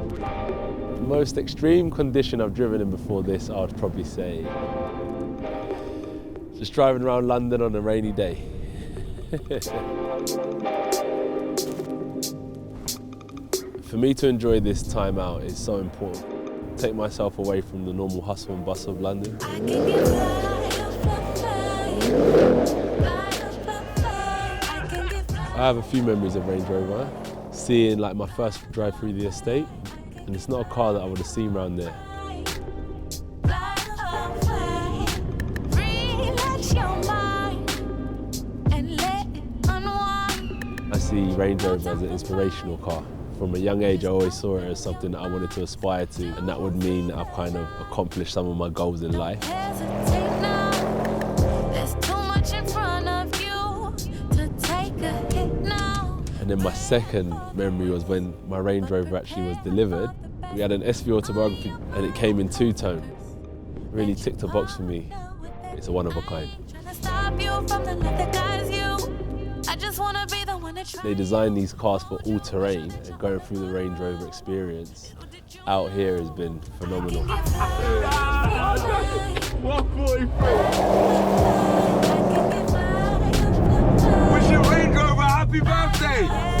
The most extreme condition I've driven in before this, I would probably say, just driving around London on a rainy day. For me to enjoy this time out is so important. Take myself away from the normal hustle and bustle of London. I have a few memories of Range Rover. Seeing like my first drive through the estate, and it's not a car that I would have seen around there. I see Range Rover as an inspirational car. From a young age, I always saw it as something that I wanted to aspire to, and that would mean that I've kind of accomplished some of my goals in life. And then my second memory was when my Range Rover actually was delivered. We had an SV autobiography and it came in two-tone. It really ticked a box for me. It's a one of a kind. They designed these cars for all terrain, and going through the Range Rover experience out here has been phenomenal. Wish your Range Rover happy birthday!